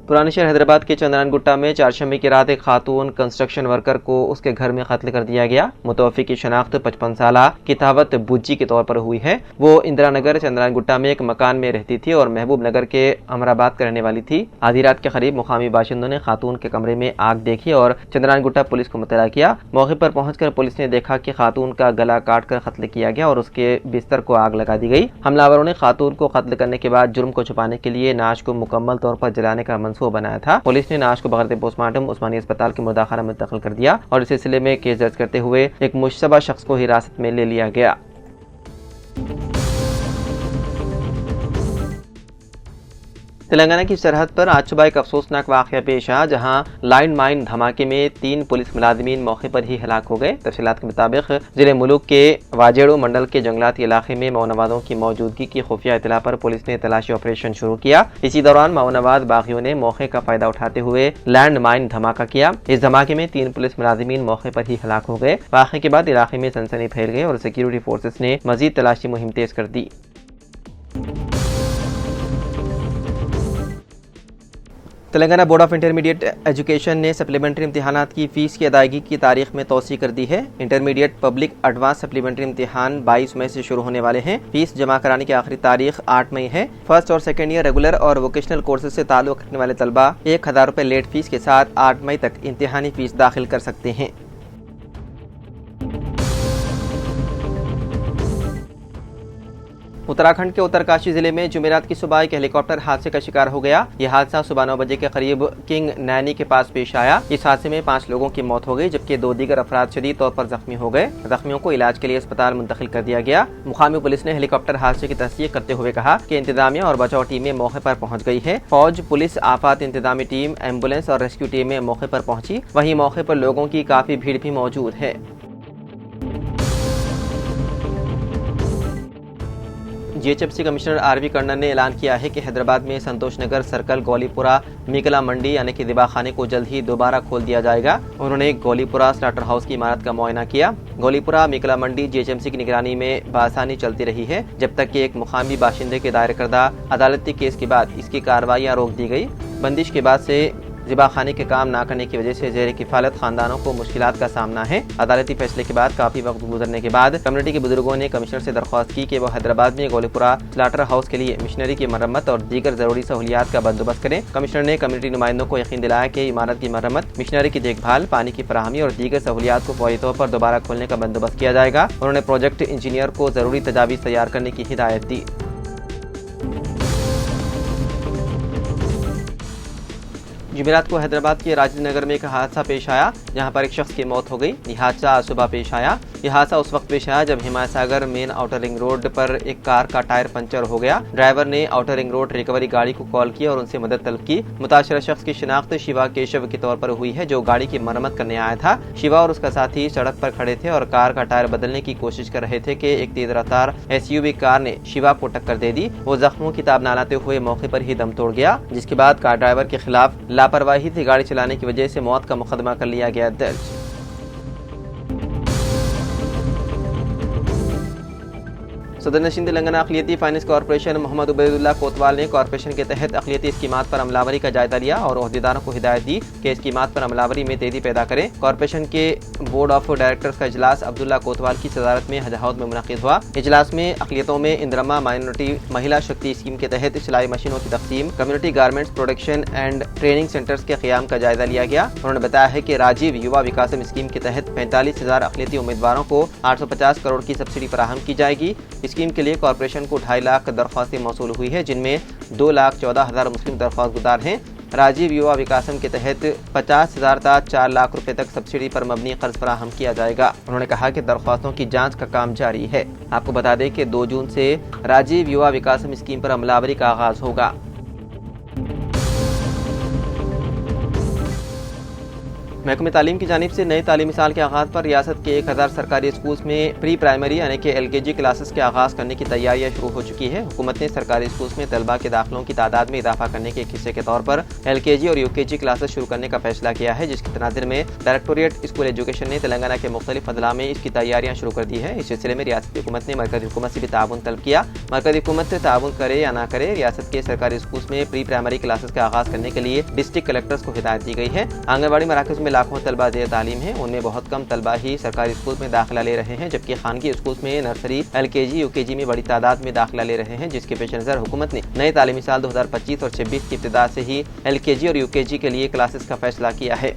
पुराने शहर हैदराबाद के चंद्रान गुट्टा में चारशंबे की रात एक खातून कंस्ट्रक्शन वर्कर को उसके घर में कत्ल कर दिया गया। मुतवफ़ी की शनाख्त 55 साला कितावत बुज्जी के तौर पर हुई है। वो इंदिरा नगर चंद्रान गुट्टा में एक मकान में रहती थी और महबूब नगर के अमराबाद का रहने वाली थी। आधी रात के करीब मुकामी बाशिंदों ने खातून के कमरे में आग देखी और चंद्रान गुट्टा पुलिस को मुतला किया। मौके पर पहुंचकर पुलिस ने देखा कि खातून का गला काट कर कत्ल किया गया और उसके बिस्तर को आग लगा दी गई। हमलावरों ने खातून को कत्ल करने के बाद जुर्म को छुपाने के लिए नाश को मुकम्मल तौर पर जलाने का मंसूबा बनाया था। पुलिस ने नाश को बगैर पोस्टमार्टम उस्मानी अस्पताल के मुर्दाखाना में दखल कर दिया और इस सिलसिले में केस दर्ज करते हुए एक मुश्तबा शख्स को हिरासत में ले लिया गया। तेलंगाना की सरहद पर आज सुबह एक अफसोसनाक वाक़या पेश आया, जहां लाइन माइन धमाके में 3 पुलिस मुलाजिमीन मौके पर ही हलाक हो गए। तफसीलात के मुताबिक जिले मुलुक के वाजेड़ो मंडल के जंगलाती इलाके में माओनवादों की मौजूदगी की खुफिया इतला पर पुलिस ने तलाशी ऑपरेशन शुरू किया। इसी दौरान माओनवाद बागियों ने मौके का फायदा उठाते हुए लैंड माइन धमाका किया। इस धमाके में 3 पुलिस मुलाजिमीन मौके पर ही हलाक हो गए। वाक़े के बाद इलाके में सनसनी फैल गई और सिक्योरिटी फोर्सेस ने मजीद तलाशी मुहिम तेज कर दी। Telangana board of intermediate education ने सप्लीमेंट्री इम्तिहानात की फ़ीस की अदायगी की तारीख में तौसी कर दी है। इंटरमीडिएट पब्लिक एडवांस सप्लीमेंट्री इम्तिहान 22 मई से शुरू होने वाले हैं। फीस जमा कराने की आखिरी तारीख 8 मई है। फर्स्ट और सेकेंड ईयर रेगुलर और वोकेशनल कोर्सेज से ताल्लुक़ रखने वाले तलबा 1000 रुपये लेट फीस के साथ 8 मई तक इम्तिहानी फीस दाखिल कर सकते हैं। उत्तराखंड के उत्तरकाशी जिले में जुमेरात की सुबह एक हेलीकॉप्टर हादसे का शिकार हो गया। यह हादसा सुबह 9 बजे के करीब किंग नैनी के पास पेश आया। इस हादसे में 5 लोगों की मौत हो गई, जबकि 2 दीगर अफराद शदीद तौर पर जख्मी हो गए। जख्मियों को इलाज के लिए अस्पताल मुंतकिल कर दिया गया। मुकामी पुलिस ने हेलीकॉप्टर हादसे की तस्दीक करते हुए कहा कि इंतजामिया और बचाव टीमें मौके पर पहुँच गई है। फौज, पुलिस, आफात इंतजामी टीम, एम्बुलेंस और रेस्क्यू टीमें मौके पर पहुंची। वहीं मौके पर लोगों की काफी भीड़ भी मौजूद है। जीएचएमसी कमिश्नर आरवी कर्णन ने ऐलान किया है कि हैदराबाद में संतोष नगर सर्कल, गोलीपुरा, मिकला मंडी यानी कि दिबाखाने को जल्द ही दोबारा खोल दिया जाएगा। उन्होंने गोलीपुरा स्लाटर हाउस की इमारत का मुआयना किया। गोलीपुरा मिकला मंडी जीएचएमसी की निगरानी में बासानी चलती रही है, जब तक कि एक मुकामी बाशिंदे के दायर करदा अदालती केस के बाद इसकी कार्रवाइयाँ रोक दी गई। बंदिश के बाद से ज़िबाखाने के काम ना करने की वजह से ज़ेर किफ़ालत खानदानों को मुश्किलात का सामना है। अदालती फैसले के बाद काफ़ी वक्त गुजरने के बाद कम्युनिटी के बुजुर्गों ने कमिश्नर से दरख्वास्त की कि वो हैदराबाद में गोलीपुरा स्लाटर हाउस के लिए मिशनरी की मरम्मत और दीगर ज़रूरी सहूलियात का बंदोबस्त करें। कमिश्नर ने कम्युनिटी नुमाइंदों को यकीन दिलाया कि इमारत की मरम्मत, मिशनरी की देखभाल, पानी की फराहमी और दीगर सहूलियात को फौरी तौर पर दोबारा खोलने का बंदोबस्त किया जाएगा। उन्होंने प्रोजेक्ट इंजीनियर को ज़रूरी तजावीज़ तैयार करने की हिदायत दी। जुमेरात को हैदराबाद के राजेंद्र नगर में एक हादसा पेश आया, जहां पर एक शख्स की मौत हो गई। यह हादसा आज सुबह पेश आया। यह हादसा उस वक्त पेश आया जब Himayat Sagar main outer ring road पर एक कार का टायर पंचर हो गया। ड्राइवर ने आउटर रिंग रोड रिकवरी गाड़ी को कॉल किया और उनसे मदद तलब की। मुताशरा शख्स की शिनाख्त शिवा केशव के तौर पर हुई है, जो गाड़ी की मरम्मत करने आया था। शिवा और उसका साथी सड़क पर खड़े थे और कार का टायर बदलने की कोशिश कर रहे थे कि एक तेज रफ्तार SUV कार ने शिवा को टक्कर दे दी। वो जख्मों की ताब न लाते हुए मौके पर ही दम तोड़ गया, जिसके बाद कार ड्राइवर के खिलाफ लापरवाही से गाड़ी चलाने की वजह से मौत का मुकदमा कर लिया गया दर्ज। सदर नशीन तेलंगाना अक़लियती फाइनेंस कॉर्पोरेशन मोहम्मद उबैदुल्लाह कोतवाल ने कॉर्पोरेशन के तहत अक़लियती स्कीमात पर अमलावरी का जायजा लिया और ओहदेदारों को हिदायत दी कि स्कीमात पर अमलावरी में तेजी पैदा करें। कॉर्पोरेशन के बोर्ड ऑफ डायरेक्टर्स का इजलास अब्दुल्ला कोतवाल की सदारत में हजाहौद में मुनक़िद हुआ। इजलास में अक़लियतों में इंदिरमा माइनॉरिटी महिला शक्ति स्कीम के तहत सिलाई मशीनों की तक़सीम, community garments production and training centres के क़याम का जायजा लिया गया। उन्होंने बताया है कि राजीव युवा विकासम स्कीम के तहत 45,000 अक़लियती उम्मीदवारों को 850 करोड़ की सब्सिडी फराहम की जाएगी। स्कीम के लिए कॉर्पोरेशन को 2.5 लाख दरख्वास्तें मौसूल हुई है, जिनमें 2,14,000 मुस्लिम दरख्वास्त गुजार हैं। राजीव युवा विकासम के तहत 50,000 से 4 लाख रुपए तक सब्सिडी पर मबनी कर्ज फराहम किया जाएगा। उन्होंने कहा कि दरख्वास्तों की जांच का काम जारी है। आपको बता दें कि 2 जून से राजीव युवा विकासम स्कीम पर अमलावरी का आगाज होगा। महकमे तालीम की जानिब से नए तालीमी साल के आगाज़ पर रियासत के 1000 सरकारी स्कूल्स में प्री प्राइमरी यानी कि LKG क्लासेस के आगाज़ करने की तैयारियां शुरू हो चुकी है। हुकूमत ने सरकारी स्कूल्स में तलबा के दाखिलों की तादाद में इजाफा करने के एक हिस्से के तौर पर LKG और UKG क्लासेस शुरू करने का फैसला किया है, जिसके तनाज़ुर में डायरेक्टोरेट स्कूल एजुकेशन ने तेलंगाना के मुख्तलिफ अदला में इसकी तैयारियां शुरू कर दी है। इस सिलसिले में रियासती हुकूमत ने मरकज़ी हुकूमत से भी ताउन तलब किया। मरकज़ी हुकूमत से ताउन करे या ना करे, रियासत के सरकारी स्कूल्स में प्री प्राइमरी क्लासेस का आगाज़ करने के लिए डिस्ट्रिक्ट कलेक्टर्स को हिदायत दी गई है। आंगनबाड़ी मराकज़ में लाखों तलबा तालीम है, उनमें बहुत कम तलबा ही सरकारी स्कूल में दाखिला ले रहे हैं, जबकि खानगी स्कूल में नर्सरी LKG UKG में बड़ी तादाद में दाखिला ले रहे हैं, जिसके पेश नज़र हुकूमत ने नए तालीमी साल 2025 और 26 की इब्तिदा से ही LKG और UKG के लिए क्लासेस का फैसला किया है।